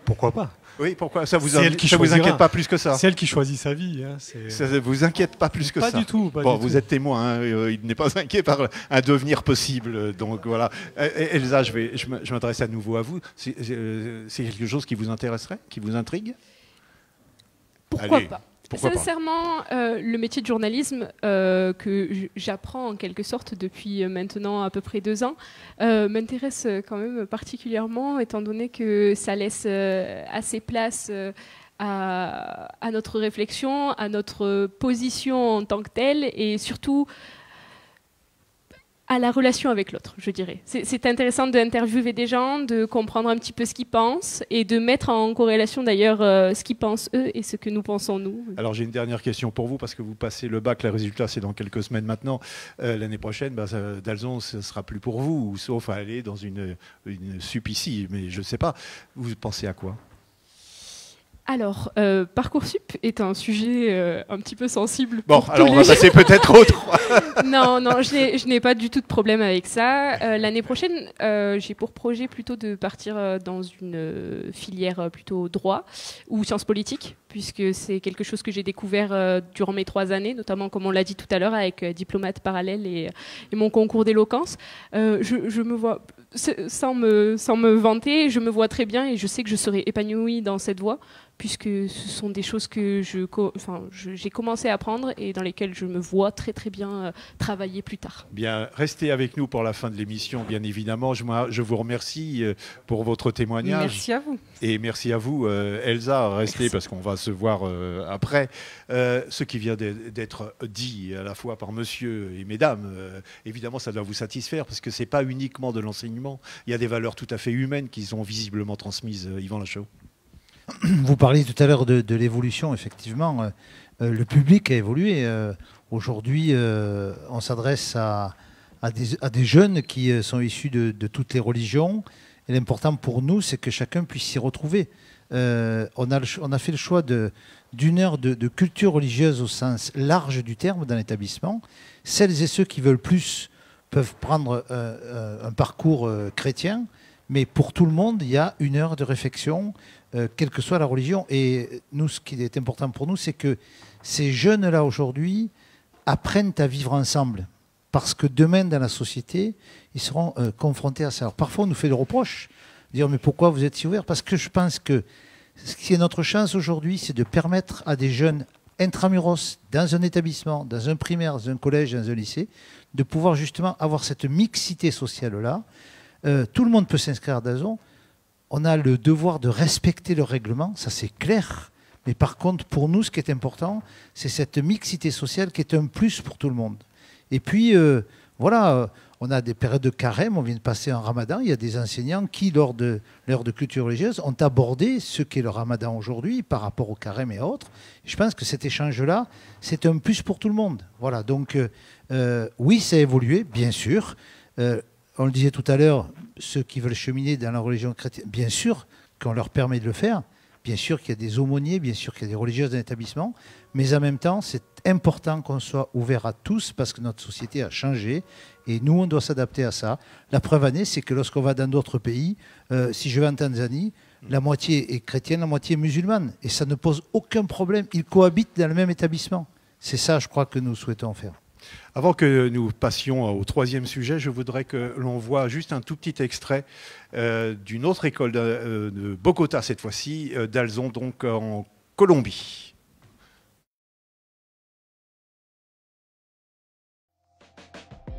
Pourquoi pas? Oui, pourquoi? Ça vous inquiète pas plus que ça? C'est elle qui choisit sa vie. Hein, ça ne vous inquiète pas plus que pas ça? Du tout. Pas bon, du vous tout. êtes témoin, hein, il n'est pas inquiet par un devenir possible. Donc voilà. Elsa, je m'adresse à nouveau à vous. C'est quelque chose qui vous intéresserait, qui vous intrigue? Pourquoi pas? Pourquoi Sincèrement, le métier de journalisme que j'apprends en quelque sorte depuis maintenant à peu près 2 ans m'intéresse quand même particulièrement, étant donné que ça laisse assez place à notre réflexion, à notre position en tant que telle, et surtout à la relation avec l'autre, je dirais. C'est intéressant d'interviewer des gens, de comprendre un petit peu ce qu'ils pensent et de mettre en corrélation d'ailleurs ce qu'ils pensent eux et ce que nous pensons nous. Alors j'ai une dernière question pour vous, parce que vous passez le bac, les résultats c'est dans quelques semaines maintenant. L'année prochaine, Dalzon, ce ne sera plus pour vous, sauf à aller dans une sup ici, mais je ne sais pas. Vous pensez à quoi ? Alors, Parcoursup est un sujet un petit peu sensible. Bon, alors on va passer peut-être autre. Non, je n'ai pas du tout de problème avec ça. L'année prochaine, j'ai pour projet plutôt de partir dans une filière plutôt droit ou sciences politiques, puisque c'est quelque chose que j'ai découvert durant mes 3 années, notamment comme on l'a dit tout à l'heure avec diplomate parallèle et mon concours d'éloquence. Je me vois, sans me vanter, je me vois très bien et je sais que je serai épanouie dans cette voie, puisque ce sont des choses que j'ai commencé à apprendre et dans lesquelles je me vois très très bien travailler plus tard. Bien, restez avec nous pour la fin de l'émission, bien évidemment. Je vous remercie pour votre témoignage. Merci à vous. Et merci à vous, Elsa. Restez merci. Parce qu'on va se voir après. Ce qui vient d'être dit à la fois par monsieur et mesdames, évidemment, ça doit vous satisfaire parce que ce n'est pas uniquement de l'enseignement. Il y a des valeurs tout à fait humaines qui sont visiblement transmises. Yvan Lachaud. Vous parliez tout à l'heure de l'évolution, effectivement. Le public a évolué. Aujourd'hui, on s'adresse à des jeunes qui sont issus de toutes les religions. Et l'important pour nous, c'est que chacun puisse s'y retrouver. On a fait le choix d'une heure de culture religieuse au sens large du terme dans l'établissement. Celles et ceux qui veulent plus peuvent prendre un parcours chrétien. Mais pour tout le monde, il y a 1 heure de réflexion, quelle que soit la religion. Et nous, ce qui est important pour nous, c'est que ces jeunes-là, aujourd'hui, apprennent à vivre ensemble. Parce que demain, dans la société, ils seront confrontés à ça. Alors, parfois, on nous fait le reproche, dire « mais pourquoi vous êtes si ouverts ?» Parce que je pense que ce qui est notre chance aujourd'hui, c'est de permettre à des jeunes intramuros, dans un établissement, dans un primaire, dans un collège, dans un lycée, de pouvoir justement avoir cette mixité sociale-là. Tout le monde peut s'inscrire à Dalzon. On a le devoir de respecter le règlement, ça c'est clair. Mais par contre, pour nous, ce qui est important, c'est cette mixité sociale qui est un plus pour tout le monde. Et puis, voilà, on a des périodes de carême, on vient de passer un ramadan. Il y a des enseignants qui, lors de l'heure de culture religieuse, ont abordé ce qu'est le ramadan aujourd'hui par rapport au carême et autres. Je pense que cet échange-là, c'est un plus pour tout le monde. Voilà, donc oui, ça a évolué, bien sûr. On le disait tout à l'heure, ceux qui veulent cheminer dans la religion chrétienne, bien sûr qu'on leur permet de le faire, bien sûr qu'il y a des aumôniers, bien sûr qu'il y a des religieuses dans l'établissement, mais en même temps, c'est important qu'on soit ouvert à tous parce que notre société a changé et nous, on doit s'adapter à ça. La preuve en est, c'est que lorsqu'on va dans d'autres pays, si je vais en Tanzanie, la moitié est chrétienne, la moitié est musulmane et ça ne pose aucun problème. Ils cohabitent dans le même établissement. C'est ça, je crois, que nous souhaitons faire. Avant que nous passions au 3e sujet, je voudrais que l'on voit juste un tout petit extrait d'une autre école de Bogota, cette fois-ci, Dalzon, donc en Colombie.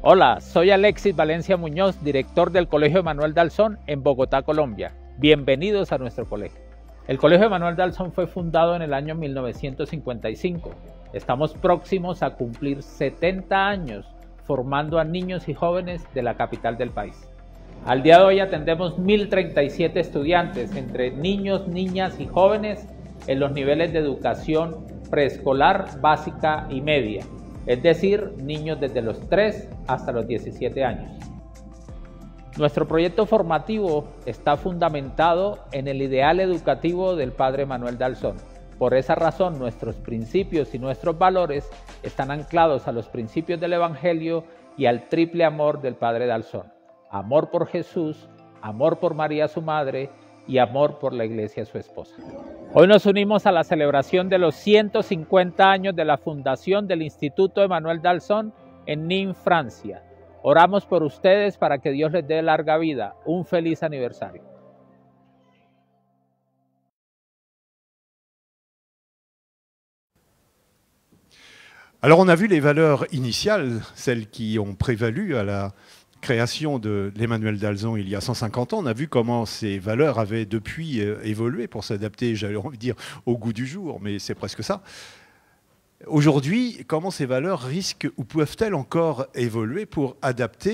Hola, soy Alexis Valencia Muñoz, director del Colegio Manuel Dalzon en Bogotá, Colombia. Bienvenidos a nuestro colegio. El Colegio Manuel Dalzon fue fundado en el año 1955. Estamos próximos a cumplir 70 años formando a niños y jóvenes de la capital del país. Al día de hoy atendemos 1.037 estudiantes, entre niños, niñas y jóvenes en los niveles de educación preescolar, básica y media, es decir, niños desde los 3 hasta los 17 años. Nuestro proyecto formativo está fundamentado en el ideal educativo del Padre Manuel Dalzon. Por esa razón, nuestros principios y nuestros valores están anclados a los principios del Evangelio y al triple amor del Padre Dalzon. Amor por Jesús, amor por María su madre y amor por la Iglesia su esposa. Hoy nos unimos a la celebración de los 150 años de la fundación del Instituto Manuel Dalzon en Nîmes, Francia. Oramos por ustedes para que Dios les dé larga vida. Un feliz aniversario. Alors on a vu les valeurs initiales, celles qui ont prévalu à la création de l'Emmanuel d'Alzon il y a 150 ans. On a vu comment ces valeurs avaient depuis évolué pour s'adapter, j'avais envie de dire, au goût du jour, mais c'est presque ça. Aujourd'hui, comment ces valeurs risquent ou peuvent-elles encore évoluer pour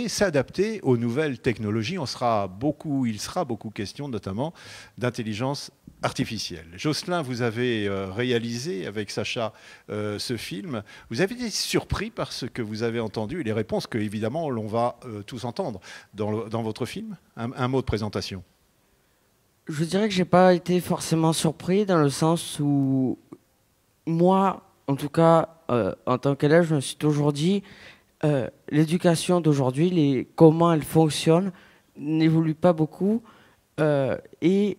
s'adapter aux nouvelles technologies? Il sera beaucoup question notamment d'intelligence artificielle. Jocelyn, vous avez réalisé avec Sacha ce film. Vous avez été surpris par ce que vous avez entendu et les réponses que, évidemment, l'on va tous entendre dans votre film. Un mot de présentation. Je dirais que je n'ai pas été forcément surpris dans le sens où moi, en tout cas, en tant qu'élève, je me suis toujours dit l'éducation d'aujourd'hui, comment elle fonctionne, n'évolue pas beaucoup. Et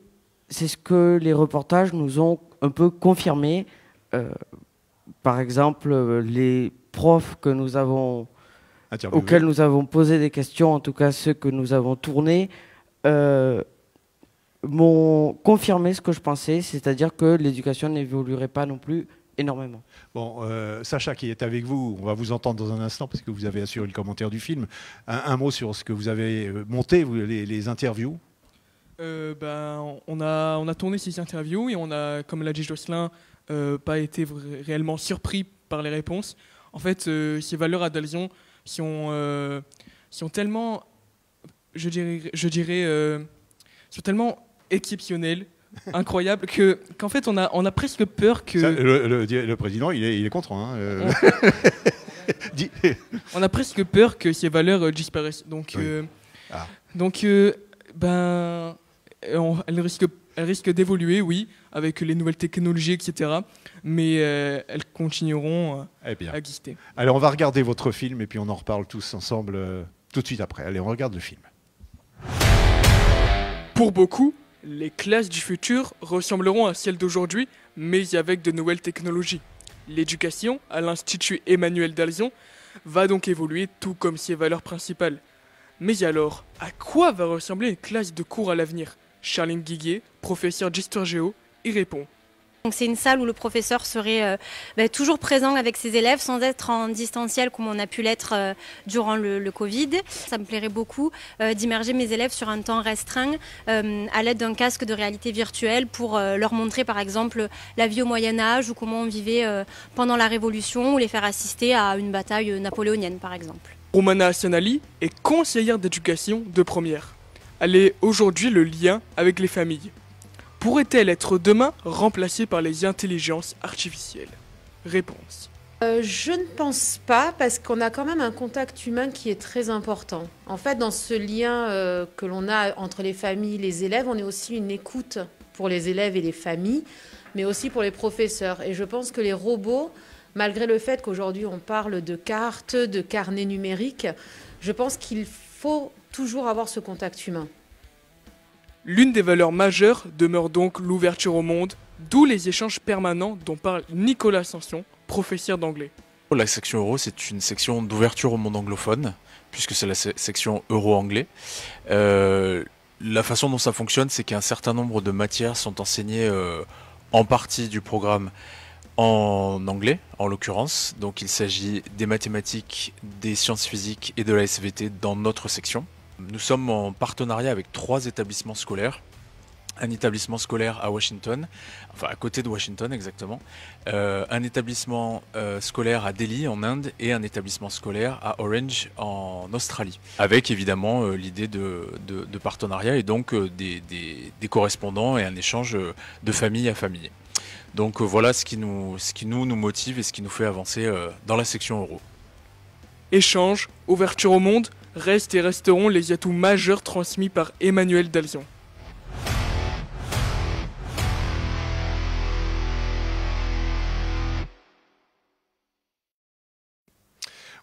c'est ce que les reportages nous ont un peu confirmé. Par exemple, les profs que nous avons, auxquels nous avons posé des questions, en tout cas ceux que nous avons tournés, m'ont confirmé ce que je pensais, c'est-à-dire que l'éducation n'évoluerait pas non plus énormément. Bon, Sacha qui est avec vous, on va vous entendre dans un instant parce que vous avez assuré le commentaire du film. Un mot sur ce que vous avez monté, les interviews. On a tourné ces interviews et on a, comme l'a dit Jocelyn, pas été réellement surpris par les réponses. En fait, ces valeurs à Dalzon sont tellement, je dirais, sont tellement exceptionnelles, incroyables, qu'en fait on a presque peur que... Ça, le président, il est contre. Hein, On a presque peur que ces valeurs disparaissent. Donc, elles risquent d'évoluer, oui, avec les nouvelles technologies, etc. Mais elles continueront à exister. Allez, on va regarder votre film et puis on en reparle tous ensemble tout de suite après. Allez, on regarde le film. Pour beaucoup, les classes du futur ressembleront à celles d'aujourd'hui, mais avec de nouvelles technologies. L'éducation, à l'Institut Emmanuel d'Alzon, va donc évoluer tout comme ses valeurs principales. Mais alors, à quoi va ressembler une classe de cours à l'avenir? Charline Guiguier, professeur d'histoire géo, y répond. C'est une salle où le professeur serait toujours présent avec ses élèves sans être en distanciel comme on a pu l'être durant le Covid. Ça me plairait beaucoup d'immerger mes élèves sur un temps restreint à l'aide d'un casque de réalité virtuelle pour leur montrer par exemple la vie au Moyen-Âge ou comment on vivait pendant la Révolution ou les faire assister à une bataille napoléonienne par exemple. Romana Hassanali est conseillère d'éducation de première. Elle est aujourd'hui le lien avec les familles. Pourrait-elle être demain remplacée par les intelligences artificielles? Réponse. Je ne pense pas, parce qu'on a quand même un contact humain qui est très important. En fait, dans ce lien que l'on a entre les familles et les élèves, on est aussi une écoute pour les élèves et les familles, mais aussi pour les professeurs. Et je pense que les robots, malgré le fait qu'aujourd'hui on parle de cartes, de carnets numériques, je pense qu'il faut toujours avoir ce contact humain. L'une des valeurs majeures demeure donc l'ouverture au monde, d'où les échanges permanents dont parle Nicolas Sanson, professeur d'anglais. La section euro, c'est une section d'ouverture au monde anglophone, puisque c'est la section euro-anglais. La façon dont ça fonctionne, c'est qu'un certain nombre de matières sont enseignées en partie du programme en anglais, en l'occurrence. Donc il s'agit des mathématiques, des sciences physiques et de la SVT dans notre section. Nous sommes en partenariat avec 3 établissements scolaires. Un établissement scolaire à Washington, enfin à côté de Washington exactement, un établissement scolaire à Delhi en Inde et un établissement scolaire à Orange en Australie. Avec évidemment l'idée de partenariat et donc des correspondants et un échange de famille à famille. Donc voilà ce qui nous motive et ce qui nous fait avancer dans la section euro. Échange, ouverture au monde, restent et resteront les atouts majeurs transmis par Emmanuel d'Alzon.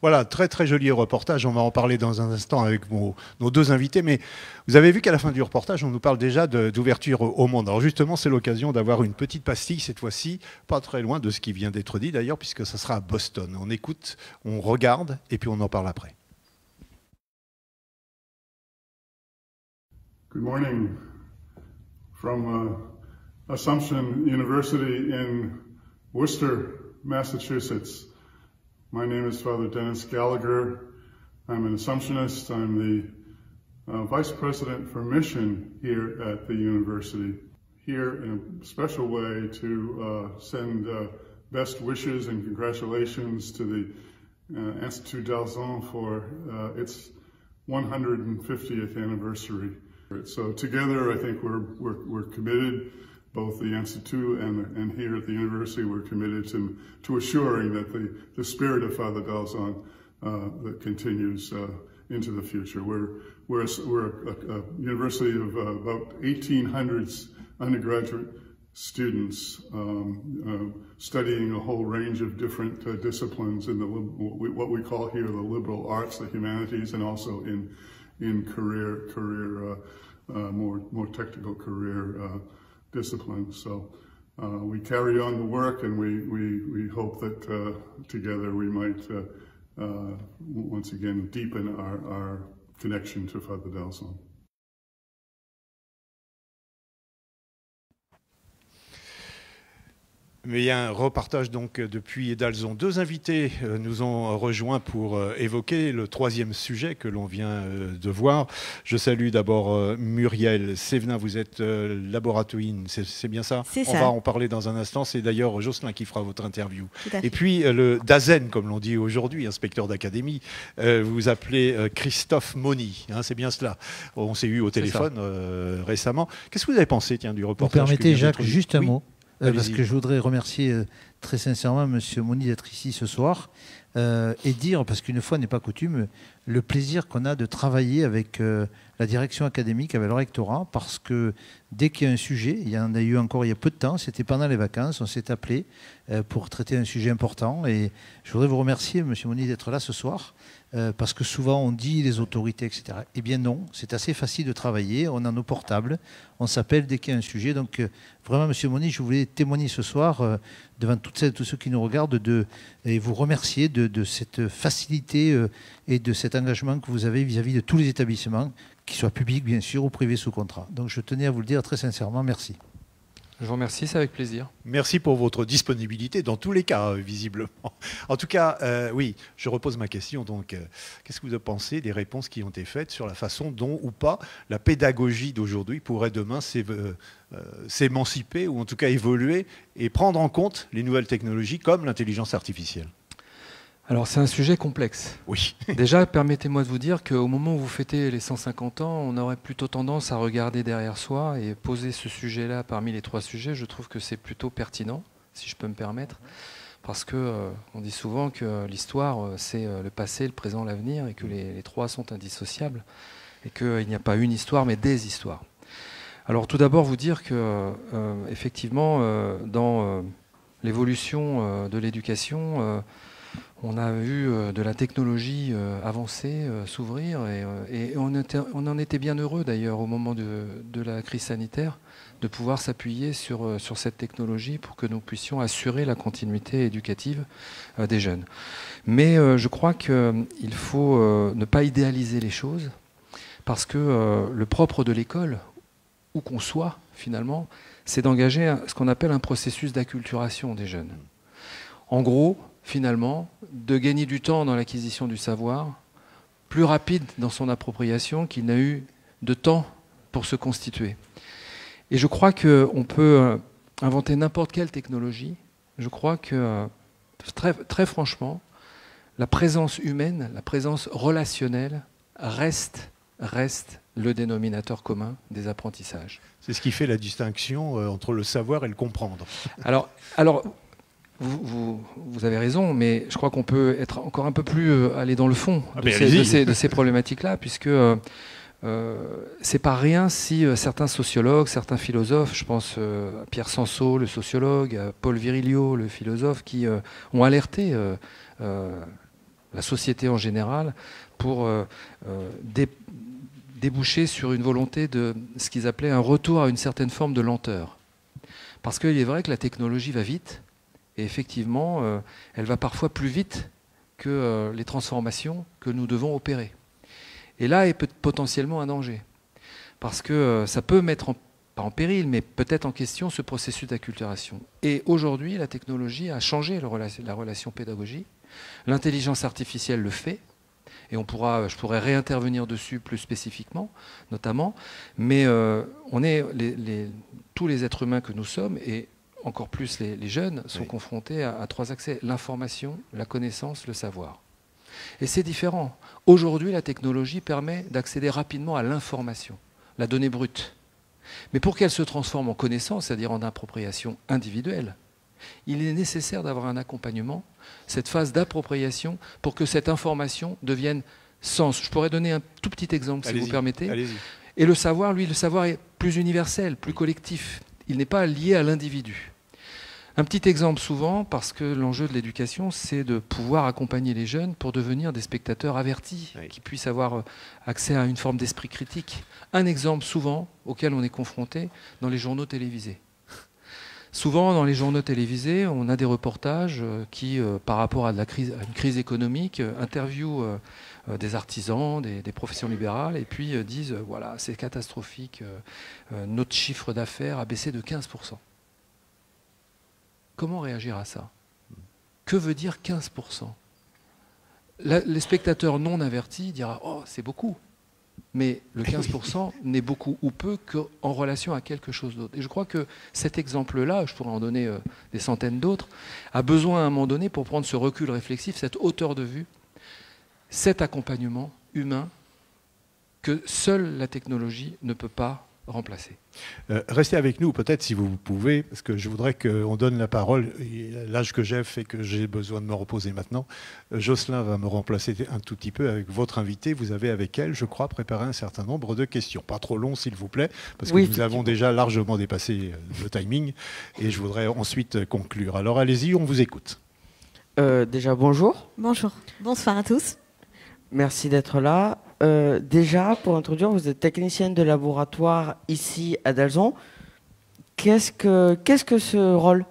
Voilà, très très joli reportage, on va en parler dans un instant avec nos 2 invités, mais vous avez vu qu'à la fin du reportage, on nous parle déjà d'ouverture au monde. Alors justement, c'est l'occasion d'avoir une petite pastille cette fois-ci, pas très loin de ce qui vient d'être dit d'ailleurs, puisque ça sera à Boston. On écoute, on regarde, et puis on en parle après. Good morning from Assumption University in Worcester, Massachusetts. My name is Father Dennis Gallagher. I'm an Assumptionist. I'm the Vice President for Mission here at the university. Here in a special way to send best wishes and congratulations to the Institut d'Alzon for its 150th anniversary. So together, I think we're committed, both the Institute and here at the university, we're committed to assuring that the spirit of Father d'Alzon that continues into the future. We're a university of about 1,800 undergraduate students studying a whole range of different disciplines in what we call here the liberal arts, the humanities, and also in more technical career disciplines. So we carry on the work, and we hope that together we might once again deepen our connection to Father d'Alzon. Mais il y a un repartage donc depuis d'Alzon. Deux invités nous ont rejoints pour évoquer le troisième sujet que l'on vient de voir. Je salue d'abord Muriel Sévenin, vous êtes laboratoïne, c'est bien ça? C'est ça. On va en parler dans un instant, c'est d'ailleurs Jocelyn qui fera votre interview. Et puis le Dazen, comme l'on dit aujourd'hui, inspecteur d'académie, vous appelez Christophe Mauny, hein, c'est bien cela. On s'est eu au téléphone récemment. Qu'est-ce que vous avez pensé du reportage? Vous permettez, Jacques, juste un oui. mot parce que je voudrais remercier très sincèrement M. Mauny d'être ici ce soir et dire, parce qu'une fois n'est pas coutume, le plaisir qu'on a de travailler avec la direction académique, avec le rectorat, parce que dès qu'il y a un sujet, il y en a eu encore il y a peu de temps, c'était pendant les vacances, on s'est appelé pour traiter un sujet important. Et je voudrais vous remercier, M. Mauny, d'être là ce soir, parce que souvent on dit les autorités, etc. Eh bien non, c'est assez facile de travailler, on a nos portables, on s'appelle dès qu'il y a un sujet. Donc vraiment, M. Mauny, je voulais témoigner ce soir devant toutes celles et tous ceux qui nous regardent et vous remercier de cette facilité et de cet engagement que vous avez vis-à-vis de tous les établissements, qu'ils soient publics bien sûr ou privés sous contrat. Donc je tenais à vous le dire très sincèrement, merci. Je vous remercie, c'est avec plaisir. Merci pour votre disponibilité dans tous les cas, visiblement. En tout cas, oui, je repose ma question. Donc, qu'est-ce que vous pensez des réponses qui ont été faites sur la façon dont ou pas la pédagogie d'aujourd'hui pourrait demain s'émanciper ou en tout cas évoluer et prendre en compte les nouvelles technologies comme l'intelligence artificielle? Alors c'est un sujet complexe. Oui. Déjà, permettez-moi de vous dire qu'au moment où vous fêtez les 150 ans, on aurait plutôt tendance à regarder derrière soi et poser ce sujet-là parmi les trois sujets. Je trouve que c'est plutôt pertinent, si je peux me permettre, parce que on dit souvent que l'histoire, c'est le passé, le présent, l'avenir, et que les trois sont indissociables, et qu'il n'y a pas une histoire, mais des histoires. Alors tout d'abord, vous dire que effectivement, dans l'évolution de l'éducation, on a vu de la technologie avancer, s'ouvrir, et on en était bien heureux d'ailleurs au moment de la crise sanitaire, de pouvoir s'appuyer sur cette technologie pour que nous puissions assurer la continuité éducative des jeunes. Mais je crois qu'il faut ne pas idéaliser les choses, parce que le propre de l'école, où qu'on soit finalement, c'est d'engager ce qu'on appelle un processus d'acculturation des jeunes. En gros, finalement, de gagner du temps dans l'acquisition du savoir, plus rapide dans son appropriation qu'il n'a eu de temps pour se constituer. Et je crois qu'on peut inventer n'importe quelle technologie. Je crois que, très franchement, la présence humaine, la présence relationnelle reste le dénominateur commun des apprentissages. C'est ce qui fait la distinction entre le savoir et le comprendre. Alors vous avez raison, mais je crois qu'on peut être encore un peu plus aller dans le fond de ces problématiques-là, puisque c'est pas rien si certains sociologues, certains philosophes, je pense à Pierre Sansot, le sociologue, à Paul Virilio, le philosophe, qui ont alerté la société en général pour déboucher sur une volonté de ce qu'ils appelaient un retour à une certaine forme de lenteur. Parce qu'il est vrai que la technologie va vite, et effectivement, elle va parfois plus vite que les transformations que nous devons opérer. Et là est potentiellement un danger, parce que ça peut mettre, pas en péril, mais peut-être en question ce processus d'acculturation. Et aujourd'hui, la technologie a changé la relation pédagogique, L'intelligence artificielle le fait, et je pourrais réintervenir dessus plus spécifiquement, notamment, mais tous les êtres humains que nous sommes, et encore plus les jeunes, sont confrontés à 3 accès: l'information, la connaissance, le savoir. Et c'est différent. Aujourd'hui, la technologie permet d'accéder rapidement à l'information, la donnée brute. Mais pour qu'elle se transforme en connaissance, c'est-à-dire en appropriation individuelle, il est nécessaire d'avoir un accompagnement, cette phase d'appropriation, pour que cette information devienne sens. Je pourrais donner un tout petit exemple, si vous permettez. Et le savoir, le savoir est plus universel, plus collectif. Il n'est pas lié à l'individu. Un petit exemple souvent, parce que l'enjeu de l'éducation, c'est de pouvoir accompagner les jeunes pour devenir des spectateurs avertis, qui puissent avoir accès à une forme d'esprit critique. Un exemple souvent auquel on est confronté dans les journaux télévisés. Souvent, dans les journaux télévisés, on a des reportages qui, par rapport à une crise économique, interviewent des artisans, des professions libérales, et puis disent « voilà, c'est catastrophique, notre chiffre d'affaires a baissé de 15%. » Comment réagir à ça? Que veut dire 15%? Les spectateurs non avertis diront « oh, c'est beaucoup ». Mais le 15% n'est beaucoup ou peu qu'en relation à quelque chose d'autre. Et je crois que cet exemple-là, je pourrais en donner des centaines d'autres, a besoin à un moment donné, pour prendre ce recul réflexif, cette hauteur de vue, cet accompagnement humain que seule la technologie ne peut pas remplacer. Restez avec nous peut-être si vous pouvez, parce que je voudrais qu'on donne la parole. L'âge que j'ai fait que j'ai besoin de me reposer maintenant. Jocelyn va me remplacer un tout petit peu avec votre invité. Vous avez avec elle, je crois, préparé un certain nombre de questions. Pas trop long s'il vous plaît, parce que nous avons déjà largement dépassé le timing et je voudrais ensuite conclure. Alors allez-y, on vous écoute. Déjà bonjour. Bonjour, bonsoir à tous. Merci d'être là. Déjà, pour introduire, vous êtes technicienne de laboratoire ici à Dalzon. Qu'est-ce que ce rôle?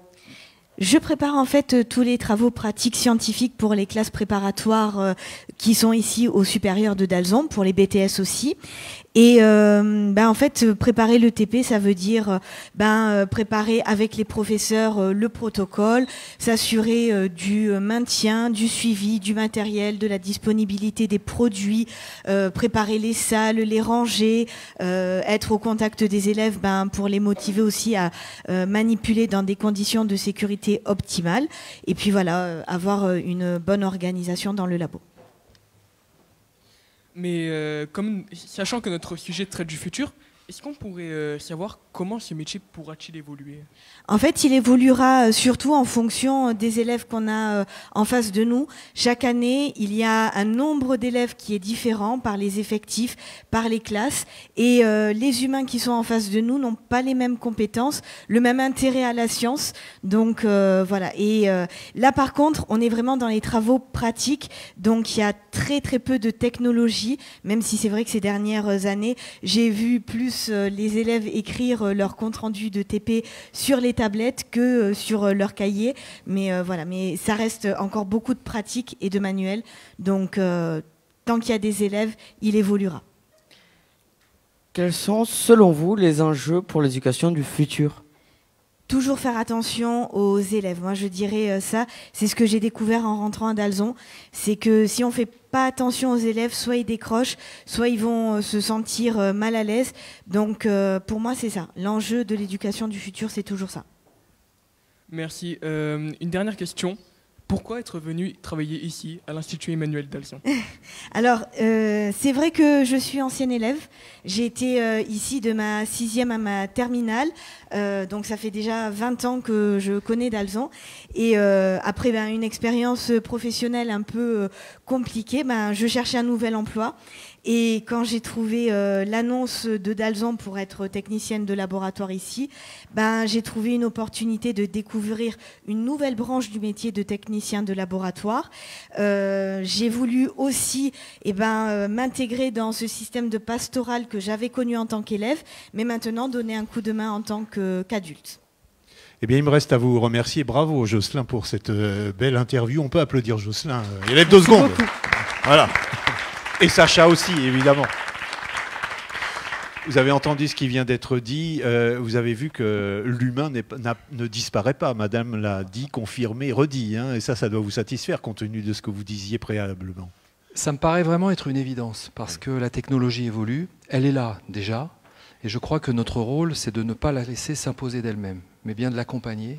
Je prépare en fait tous les travaux pratiques scientifiques pour les classes préparatoires qui sont ici au supérieur de Dalzon, pour les BTS aussi. Et en fait, préparer le TP, ça veut dire préparer avec les professeurs le protocole, s'assurer du maintien, du suivi, du matériel, de la disponibilité des produits, préparer les salles, les ranger, être au contact des élèves pour les motiver aussi à manipuler dans des conditions de sécurité optimales. Et puis voilà, avoir une bonne organisation dans le labo. Mais sachant que notre sujet traite du futur, est-ce qu'on pourrait savoir comment ce métier pourra-t-il évoluer? En fait, il évoluera surtout en fonction des élèves qu'on a en face de nous. Chaque année, il y a un nombre d'élèves qui est différent par les effectifs, par les classes. Et les humains qui sont en face de nous n'ont pas les mêmes compétences, le même intérêt à la science. Donc voilà. Et là, par contre, on est vraiment dans les travaux pratiques. Donc il y a très très peu de technologie, même si c'est vrai que ces dernières années, j'ai vu plus les élèves écrire leur compte-rendu de TP sur les tablettes que sur leur cahier. Mais voilà, mais ça reste encore beaucoup de pratique et de manuel. Donc tant qu'il y a des élèves, il évoluera. Quels sont, selon vous, les enjeux pour l'éducation du futur? Toujours faire attention aux élèves. Moi, je dirais ça. C'est ce que j'ai découvert en rentrant à Dalzon. C'est que si on fait pas attention aux élèves, soit ils décrochent, soit ils vont se sentir mal à l'aise. Donc, pour moi, c'est ça. L'enjeu de l'éducation du futur, c'est toujours ça. Merci. Une dernière question. Pourquoi être venu travailler ici, à l'Institut Emmanuel Dalzon? Alors, c'est vrai que je suis ancienne élève. J'ai été ici de ma 6e à ma terminale. Donc, ça fait déjà 20 ans que je connais Dalzon. Et après une expérience professionnelle un peu compliquée, je cherchais un nouvel emploi. Et quand j'ai trouvé l'annonce de Dalzon pour être technicienne de laboratoire ici, j'ai trouvé une opportunité de découvrir une nouvelle branche du métier de technicien de laboratoire. J'ai voulu aussi m'intégrer dans ce système de pastoral que j'avais connu en tant qu'élève, mais maintenant donner un coup de main en tant qu'adulte. Eh bien, il me reste à vous remercier. Bravo, Jocelyn, pour cette belle interview. On peut applaudir Jocelyn. Il lève 2 secondes. Voilà. Et Sacha aussi, évidemment. Vous avez entendu ce qui vient d'être dit. Vous avez vu que l'humain ne disparaît pas. Madame l'a dit, confirmé, redit. Hein, et ça doit vous satisfaire compte tenu de ce que vous disiez préalablement. Ça me paraît vraiment être une évidence parce que la technologie évolue. Elle est là déjà. Et je crois que notre rôle, c'est de ne pas la laisser s'imposer d'elle-même, mais bien de l'accompagner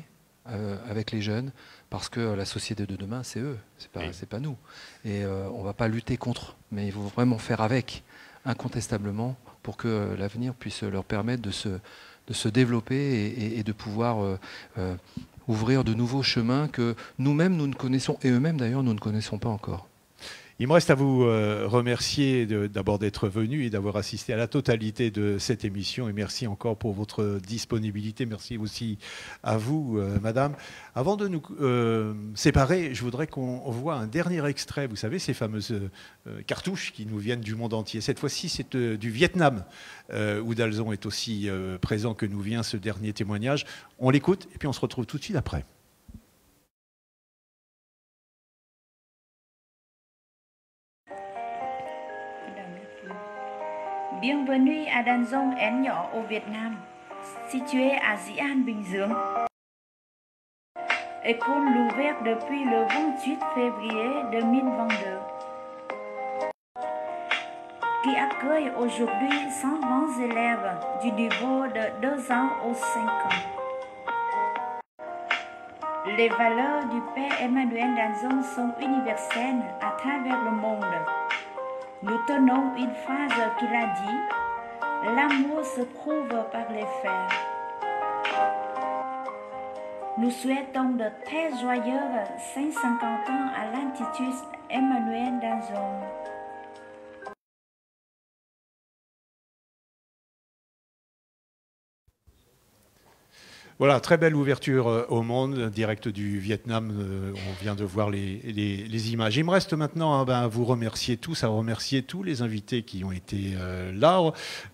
avec les jeunes, parce que la société de demain, c'est eux, c'est pas nous. Et on ne va pas lutter contre, mais il faut vraiment faire avec, incontestablement, pour que l'avenir puisse leur permettre de se développer et de pouvoir ouvrir de nouveaux chemins que nous-mêmes, nous ne connaissons, et eux-mêmes d'ailleurs, nous ne connaissons pas encore. Il me reste à vous remercier d'abord d'être venu et d'avoir assisté à la totalité de cette émission. Et merci encore pour votre disponibilité. Merci aussi à vous, madame. Avant de nous séparer, je voudrais qu'on voit un dernier extrait. Vous savez, ces fameuses cartouches qui nous viennent du monde entier. Cette fois-ci, c'est du Vietnam, où Dalzon est aussi présent que nous vient ce dernier témoignage. On l'écoute et puis on se retrouve tout de suite après. Bienvenue à Dalzon Én nhỏ au Việt Nam, situé à Dĩ An, Bình Dương. École ouverte depuis le 28 février 2022, qui accueille aujourd'hui 120 élèves du niveau de 2 ans au 5 ans. Les valeurs du Père Emmanuel Dalzon sont universelles à travers le monde. Nous tenons une phrase qu'il a dit: l'amour se prouve par les faits. Nous souhaitons de très joyeux 150 ans à l'Institut Emmanuel Dalzon. Voilà, très belle ouverture au monde, direct du Vietnam. On vient de voir les images. Il me reste maintenant à vous remercier tous, à remercier tous les invités qui ont été là.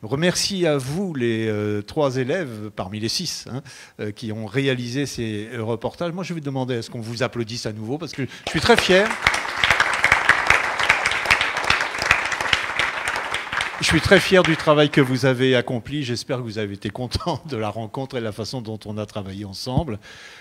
Remercie à vous, les 3 élèves, parmi les 6, qui ont réalisé ces reportages. Moi, je vais demander à ce qu'on vous applaudisse à nouveau, parce que je suis très fier. Je suis très fier du travail que vous avez accompli. J'espère que vous avez été content de la rencontre et de la façon dont on a travaillé ensemble.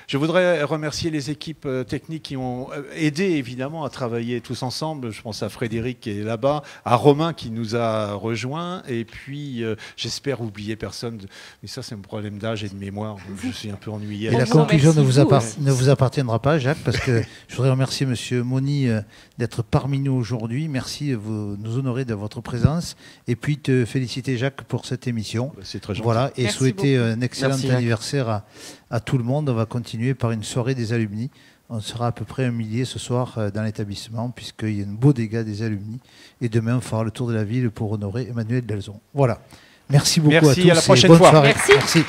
Je voudrais remercier les équipes techniques qui ont aidé évidemment à travailler tous ensemble. Je pense à Frédéric qui est là-bas, à Romain qui nous a rejoints. Et puis, j'espère oublier personne. Mais ça, c'est un problème d'âge et de mémoire. Je suis un peu ennuyé. Et la conclusion ne vous appartiendra pas, Jacques, parce que je voudrais remercier M. Moni d'être parmi nous aujourd'hui. Merci de nous honorer de votre présence. Et puis te féliciter, Jacques, pour cette émission. C'est très gentil. Voilà, et merci souhaiter beaucoup. un excellent anniversaire à tout le monde. On va continuer par une soirée des alumni. On sera à peu près 1 millier ce soir dans l'établissement, puisqu'il y a une bodega des alumni. Et demain, on fera le tour de la ville pour honorer Emmanuel Dalzon. Voilà. Merci beaucoup à tous. Merci, à la prochaine bonne fois. Soirée. Merci.